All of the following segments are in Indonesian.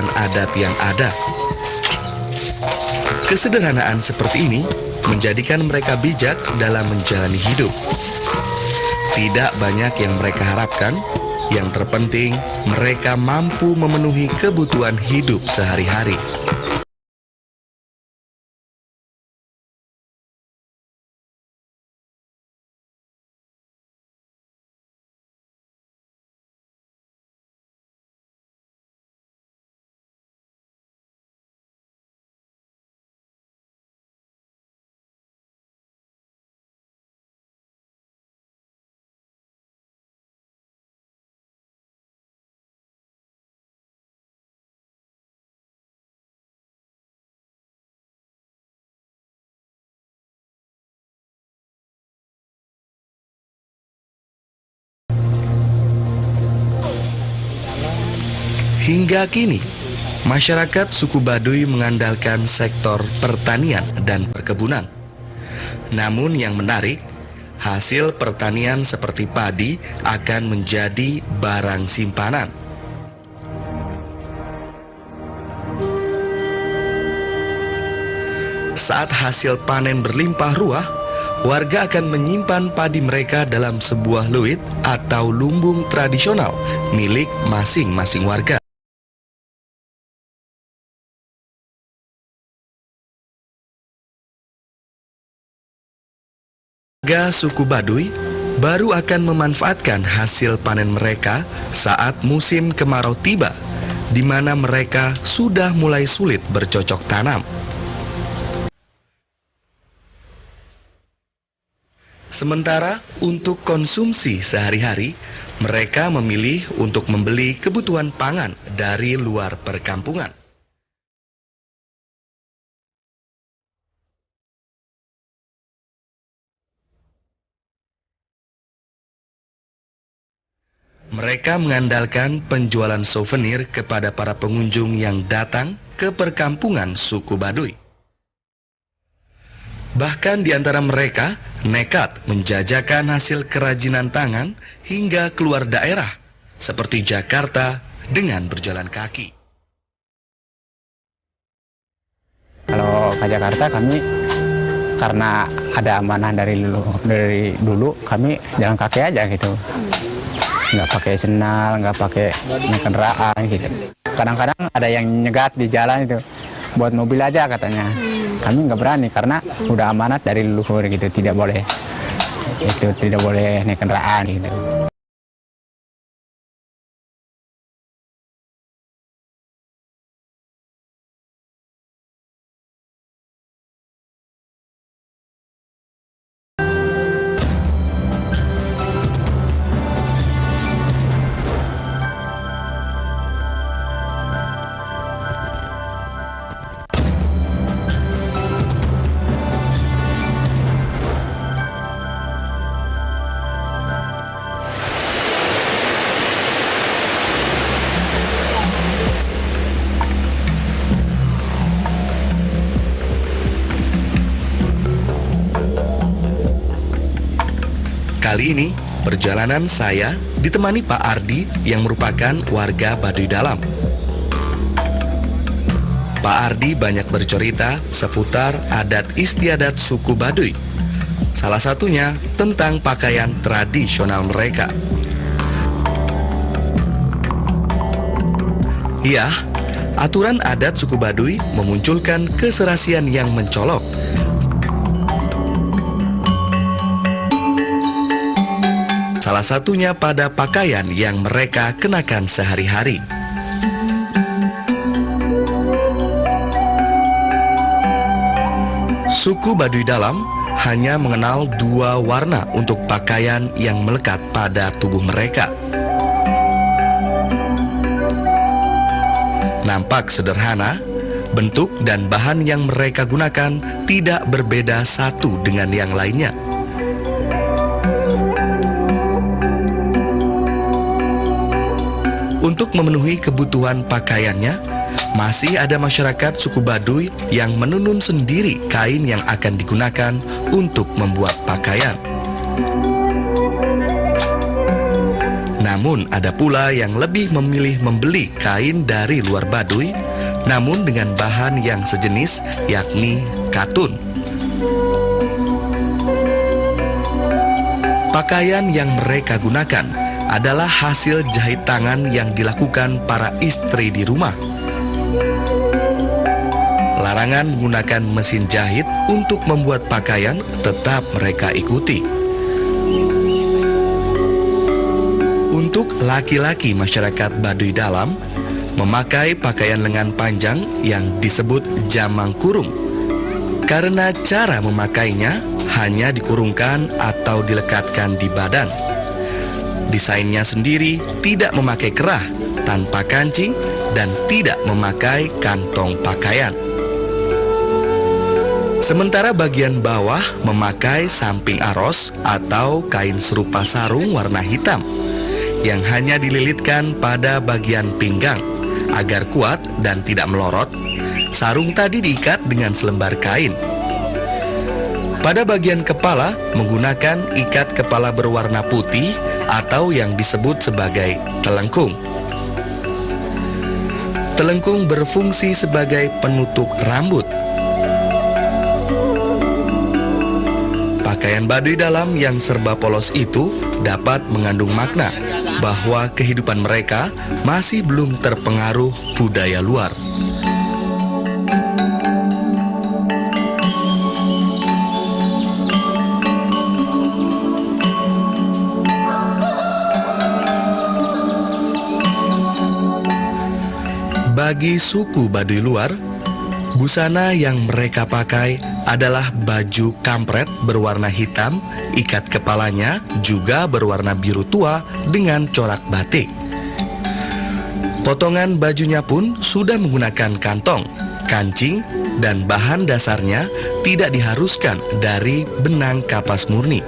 peralatan adat yang ada. Kesederhanaan seperti ini menjadikan mereka bijak dalam menjalani hidup. Tidak banyak yang mereka harapkan, yang terpenting mereka mampu memenuhi kebutuhan hidup sehari-hari. Hingga kini, masyarakat suku Baduy mengandalkan sektor pertanian dan perkebunan. Namun yang menarik, hasil pertanian seperti padi akan menjadi barang simpanan. Saat hasil panen berlimpah ruah, warga akan menyimpan padi mereka dalam sebuah luit atau lumbung tradisional milik masing-masing warga. Warga suku Baduy baru akan memanfaatkan hasil panen mereka saat musim kemarau tiba, di mana mereka sudah mulai sulit bercocok tanam. Sementara untuk konsumsi sehari-hari, mereka memilih untuk membeli kebutuhan pangan dari luar perkampungan. Mereka mengandalkan penjualan souvenir kepada para pengunjung yang datang ke perkampungan suku Baduy. Bahkan di antara mereka nekat menjajakan hasil kerajinan tangan hingga keluar daerah, seperti Jakarta dengan berjalan kaki. Kalau ke Jakarta kami karena ada amanah dari dulu kami jalan kaki aja gitu. Nggak pakai sendal, nggak pakai kendaraan gitu. Kadang-kadang ada yang nyegat di jalan itu, buat mobil aja katanya. Kami nggak berani karena udah amanat dari leluhur gitu, tidak boleh naik kendaraan gitu. Kali ini, perjalanan saya ditemani Pak Ardi yang merupakan warga Baduy Dalam. Pak Ardi banyak bercerita seputar adat istiadat suku Baduy. Salah satunya tentang pakaian tradisional mereka. Iya, aturan adat suku Baduy memunculkan keserasian yang mencolok. Salah satunya pada pakaian yang mereka kenakan sehari-hari. Suku Baduy Dalam hanya mengenal dua warna untuk pakaian yang melekat pada tubuh mereka. Nampak sederhana, bentuk dan bahan yang mereka gunakan tidak berbeda satu dengan yang lainnya. Untuk memenuhi kebutuhan pakaiannya, masih ada masyarakat suku Baduy yang menenun sendiri kain yang akan digunakan untuk membuat pakaian. Namun ada pula yang lebih memilih membeli kain dari luar Baduy, namun dengan bahan yang sejenis, yakni katun. Pakaian yang mereka gunakan adalah hasil jahit tangan yang dilakukan para istri di rumah. Larangan menggunakan mesin jahit untuk membuat pakaian tetap mereka ikuti. Untuk laki-laki masyarakat Baduy Dalam, memakai pakaian lengan panjang yang disebut jamang kurung, karena cara memakainya hanya dikurungkan atau dilekatkan di badan. Desainnya sendiri tidak memakai kerah, tanpa kancing, dan tidak memakai kantong pakaian. Sementara bagian bawah memakai samping aros atau kain serupa sarung warna hitam yang hanya dililitkan pada bagian pinggang. Agar kuat dan tidak melorot, sarung tadi diikat dengan selembar kain. Pada bagian kepala menggunakan ikat kepala berwarna putih atau yang disebut sebagai telengkung. Telengkung berfungsi sebagai penutup rambut. Pakaian Baduy Dalam yang serba polos itu dapat mengandung makna bahwa kehidupan mereka masih belum terpengaruh budaya luar. Bagi suku Baduy luar, busana yang mereka pakai adalah baju kampret berwarna hitam, ikat kepalanya juga berwarna biru tua dengan corak batik. Potongan bajunya pun sudah menggunakan kantong, kancing, dan bahan dasarnya tidak diharuskan dari benang kapas murni.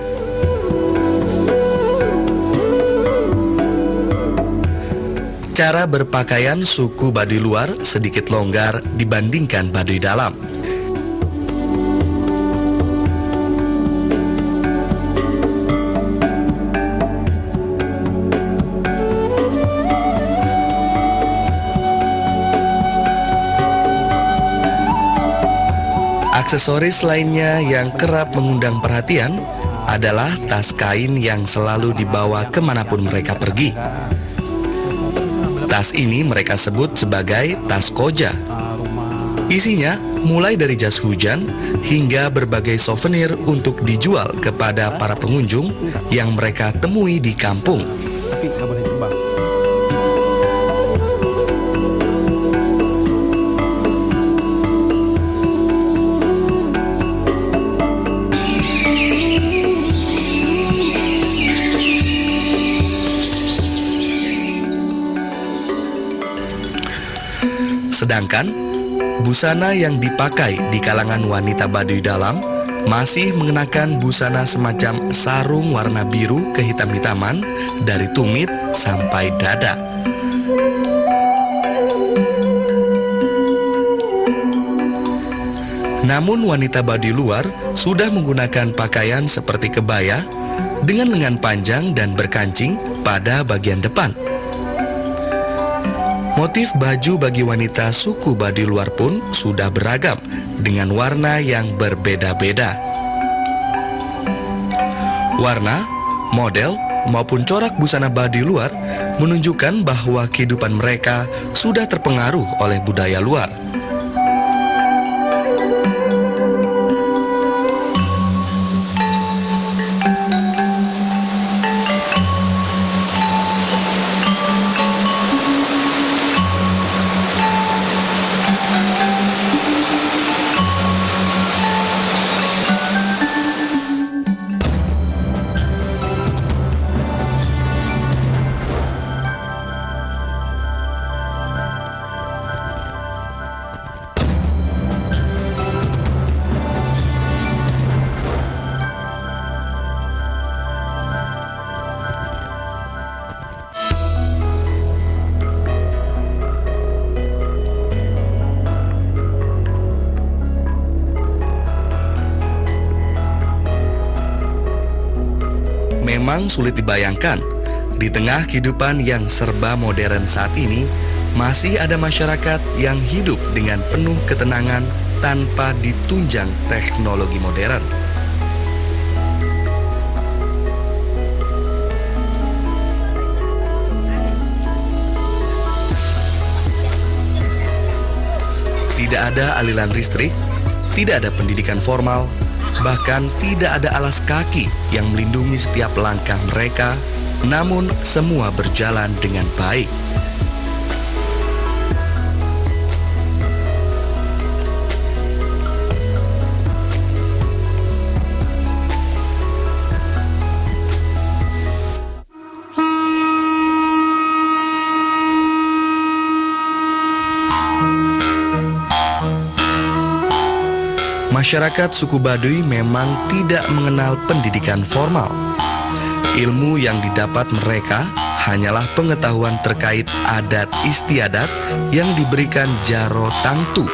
Cara berpakaian suku Baduy luar sedikit longgar dibandingkan Baduy Dalam. Aksesoris lainnya yang kerap mengundang perhatian adalah tas kain yang selalu dibawa kemanapun mereka pergi. Tas ini mereka sebut sebagai tas koja. Isinya mulai dari jas hujan hingga berbagai souvenir untuk dijual kepada para pengunjung yang mereka temui di kampung. Tapi nggak boleh terbang. Sedangkan busana yang dipakai di kalangan wanita Baduy Dalam masih mengenakan busana semacam sarung warna biru kehitam-hitaman dari tumit sampai dada. Namun wanita Baduy luar sudah menggunakan pakaian seperti kebaya dengan lengan panjang dan berkancing pada bagian depan. Motif baju bagi wanita suku Baduy luar pun sudah beragam dengan warna yang berbeda-beda. Warna, model, maupun corak busana Baduy luar menunjukkan bahwa kehidupan mereka sudah terpengaruh oleh budaya luar. Memang sulit dibayangkan Di tengah kehidupan yang serba modern saat ini, masih ada masyarakat yang hidup dengan penuh ketenangan tanpa ditunjang teknologi modern. Tidak ada aliran listrik, tidak ada pendidikan formal, bahkan tidak ada alas kaki yang melindungi setiap langkah mereka, namun semua berjalan dengan baik. Masyarakat suku Baduy memang tidak mengenal pendidikan formal. Ilmu yang didapat mereka hanyalah pengetahuan terkait adat istiadat yang diberikan Jaro Tangtu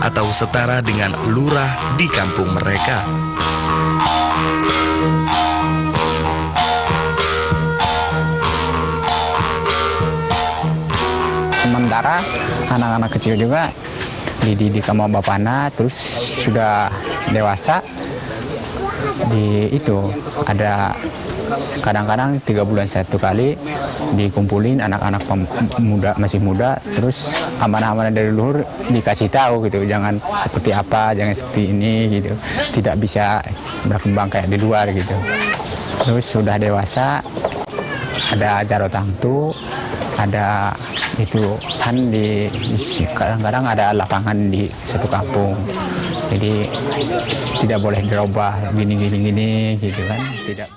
atau setara dengan lurah di kampung mereka. Sementara anak-anak kecil juga dididik sama bapaknya, terus sudah dewasa itu ada kadang-kadang 3 bulan 1 kali dikumpulin anak-anak muda, masih muda, terus amanah-amanah dari luhur dikasih tahu gitu, jangan seperti apa, jangan seperti ini gitu, tidak bisa berkembang kayak di luar gitu. Terus sudah dewasa ada Jaro Tangtu, ada itu kan kadang-kadang ada lapangan di satu kampung, jadi tidak boleh dirubah gini gitu kan, tidak.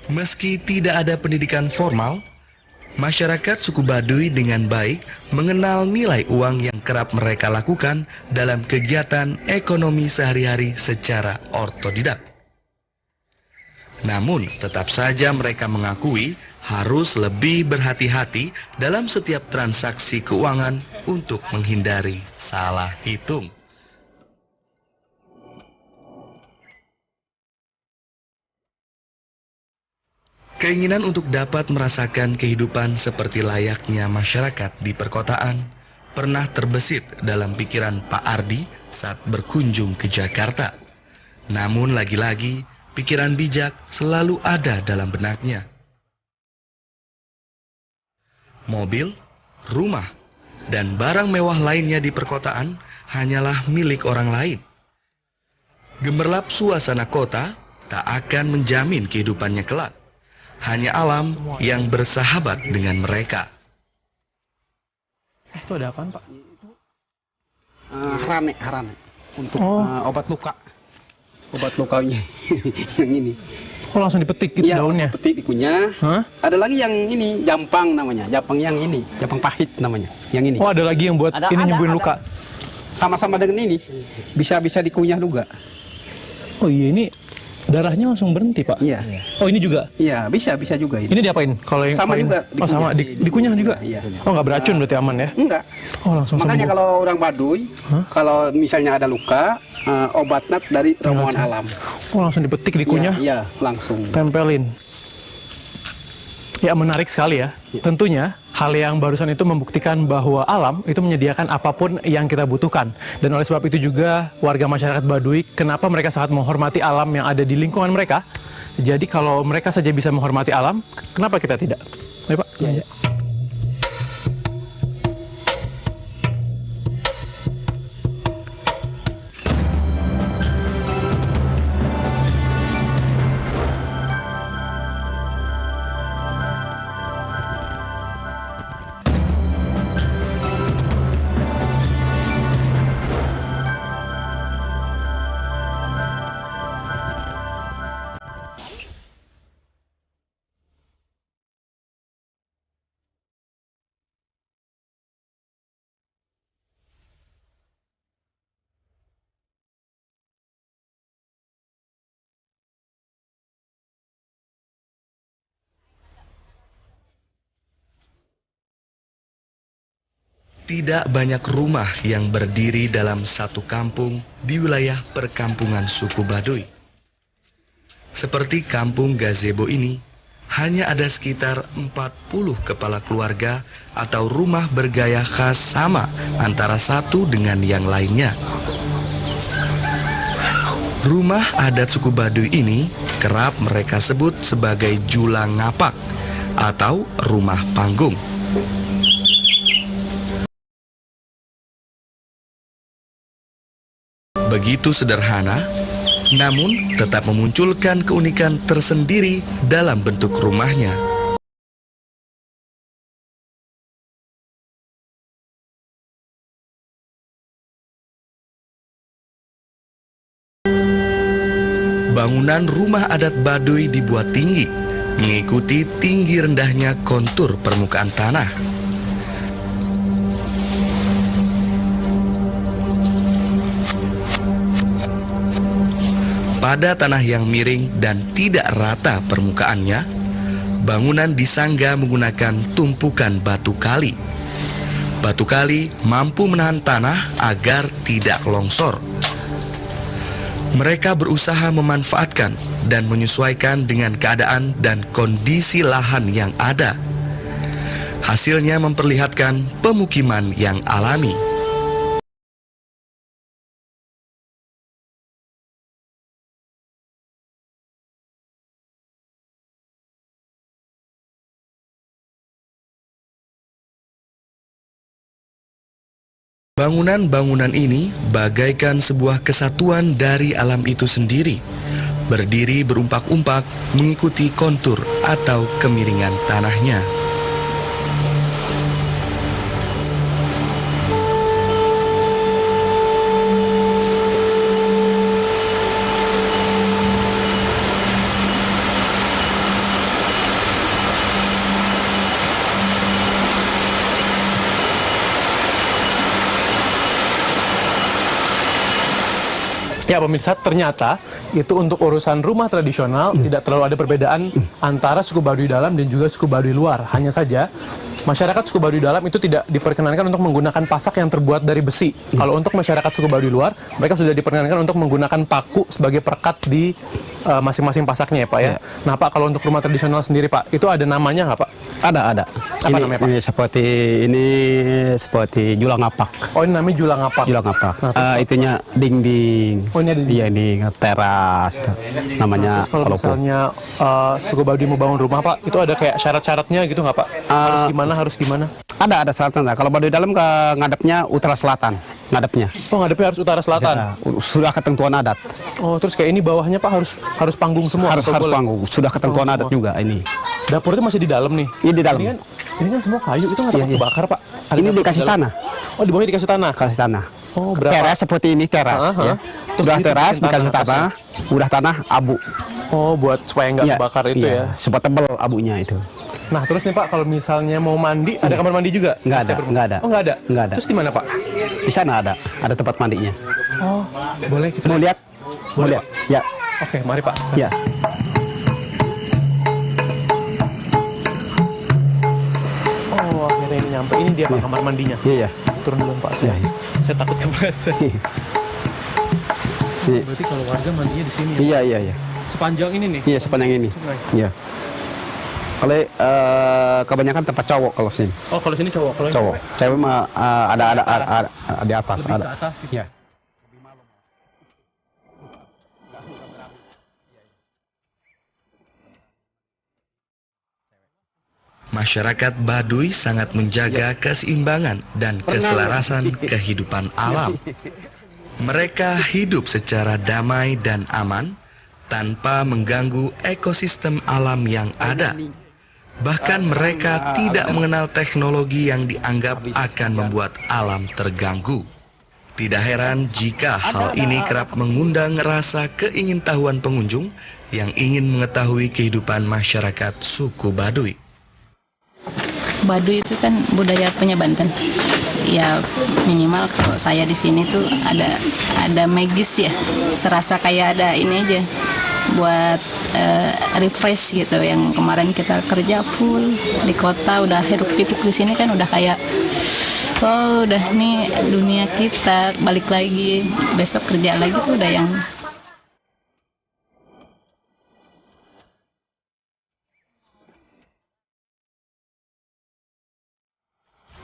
Meski tidak ada pendidikan formal, masyarakat suku Baduy dengan baik mengenal nilai uang yang kerap mereka lakukan dalam kegiatan ekonomi sehari-hari secara otodidak. Namun, tetap saja mereka mengakui harus lebih berhati-hati dalam setiap transaksi keuangan untuk menghindari salah hitung. Keinginan untuk dapat merasakan kehidupan seperti layaknya masyarakat di perkotaan pernah terbesit dalam pikiran Pak Ardi saat berkunjung ke Jakarta. Namun lagi-lagi, pikiran bijak selalu ada dalam benaknya. Mobil, rumah, dan barang mewah lainnya di perkotaan hanyalah milik orang lain. Gemerlap suasana kota tak akan menjamin kehidupannya kelak. Hanya alam yang bersahabat dengan mereka. Itu ada apaan, Pak? Harane untuk obat luka. Obat lukanya yang ini. Oh, langsung dipetik gitu daunnya? Petik dikunyah. Ada lagi yang ini, jampang namanya. Jampang yang ini, jampang pahit namanya. Yang ini. Oh, ada lagi yang buat nyembuhin luka? Sama-sama dengan ini. Bisa dikunyah juga. Oh iya, ini darahnya langsung berhenti, Pak? Iya. Oh, ini juga? Iya, bisa juga ini. Ini diapain? Kalau yang sama juga. Oh, sama. Dikunyah juga? Iya. Oh, nggak beracun berarti aman ya? Enggak. Oh, langsung Makanya sembuh. kalau orang Baduy, kalau misalnya ada luka, obatnya dari ramuan alam. Oh, langsung dipetik, dikunyah? Iya, langsung. Tempelin. Ya, menarik sekali ya. Tentunya hal yang barusan itu membuktikan bahwa alam itu menyediakan apapun yang kita butuhkan. Dan oleh sebab itu juga warga masyarakat Baduy, kenapa mereka sangat menghormati alam yang ada di lingkungan mereka. Jadi kalau mereka saja bisa menghormati alam, kenapa kita tidak? Ya, Pak? Ya. Tidak banyak rumah yang berdiri dalam satu kampung di wilayah perkampungan suku Baduy. Seperti kampung gazebo ini, hanya ada sekitar 40 kepala keluarga atau rumah bergaya khas sama antara satu dengan yang lainnya. Rumah adat suku Baduy ini kerap mereka sebut sebagai julang ngapak atau rumah panggung. Begitu sederhana, namun tetap memunculkan keunikan tersendiri dalam bentuk rumahnya. Bangunan rumah adat Baduy dibuat tinggi, mengikuti tinggi rendahnya kontur permukaan tanah. Pada tanah yang miring dan tidak rata permukaannya, bangunan disangga menggunakan tumpukan batu kali. Batu kali mampu menahan tanah agar tidak longsor. Mereka berusaha memanfaatkan dan menyesuaikan dengan keadaan dan kondisi lahan yang ada. Hasilnya memperlihatkan pemukiman yang alami. Bangunan-bangunan ini bagaikan sebuah kesatuan dari alam itu sendiri, berdiri berumpak-umpak mengikuti kontur atau kemiringan tanahnya. Ya pemirsa, ternyata itu untuk urusan rumah tradisional tidak terlalu ada perbedaan antara suku Baduy dalam dan juga suku Baduy luar. Hanya saja masyarakat suku Baduy dalam itu tidak diperkenankan untuk menggunakan pasak yang terbuat dari besi. Kalau untuk masyarakat suku Baduy luar, mereka sudah diperkenankan untuk menggunakan paku sebagai perekat di masing-masing pasaknya ya Pak ya. Nah Pak, kalau untuk rumah tradisional sendiri Pak, itu ada namanya nggak Pak? Ada. Apa namanya Pak? Ini seperti julang ngapak. Oh ini namanya julang ngapak. Julang ngapak. Nah, Itunya dingding. Oh ini ada di Iya, ini teras. Namanya Terus kalau kalopo. misalnya suku Baduy mau bangun rumah Pak, itu ada kayak syarat-syaratnya gitu nggak Pak? Harus gimana? Ada syaratnya. Kalau Baduy dalam ke ngadepnya utara selatan, ngadepnya. Oh ngadepnya harus utara selatan. Sudah ketentuan adat. Oh terus kayak ini bawahnya Pak harus panggung semua. Harus atau boleh? panggung. Sudah ketentuan Oh, adat semua. juga ini. Dapur itu masih di dalam nih. Ini di dalam. Ini kan semua kayu, itu nggak takut Iya. kebakar Pak? Ada Ini dapur dikasih di dalam? tanah. Oh di bawahnya dikasih tanah. Kasih tanah. Oh berapa? Teras seperti ini teras. Ya. Ya. Terus Sudah itu teras bikin dikasih tanah tanah. Udah tanah abu. Oh buat supaya nggak Iya, kebakar itu iya. ya. Sempat tebel abunya itu. Nah terus nih Pak, kalau misalnya mau mandi, ada kamar mandi juga? Nggak ada, Setiap rumah? nggak ada. Oh nggak ada? Nggak ada. Terus di mana Pak? Di sana ada tempat mandinya. Oh boleh kita Mau lihat? Mau Boleh, lihat? Ya, Oke mari Pak. ya. Oh akhirnya ini nyampe. Ini dia Pak Iya. kamar mandinya. Iya, ya. Turun dulu Pak. Iya, Saya, iya. saya takut kepleset. Iya. Berarti kalau warga mandinya di sini ya? Iya, iya, iya. Sepanjang ini nih? Iya, sepanjang ini. Sungai. Iya. Kalau kebanyakan tempat cowok kalau sini. Oh kalau sini cowok, kalau ini Cowok. cewek? Cewek mah ada di atas, Lebih ada. ke atas gitu. Iya. Masyarakat Baduy sangat menjaga keseimbangan dan keselarasan kehidupan alam. Mereka hidup secara damai dan aman tanpa mengganggu ekosistem alam yang ada. Bahkan mereka tidak mengenal teknologi yang dianggap akan membuat alam terganggu. Tidak heran jika hal ini kerap mengundang rasa keingintahuan pengunjung yang ingin mengetahui kehidupan masyarakat suku Baduy. Baduy itu kan budaya punya Banten. Ya minimal kalau saya di sini tuh ada magis ya. Serasa kayak ada ini aja buat refresh gitu. Yang kemarin kita kerja full di kota udah hiruk pikuk, di sini kan udah kayak Oh, udah nih dunia kita, balik lagi, besok kerja lagi tuh udah yang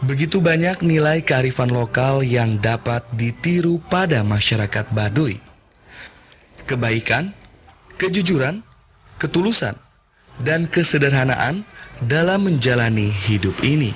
Begitu banyak nilai kearifan lokal yang dapat ditiru pada masyarakat Baduy. Kebaikan, kejujuran, ketulusan, dan kesederhanaan dalam menjalani hidup ini.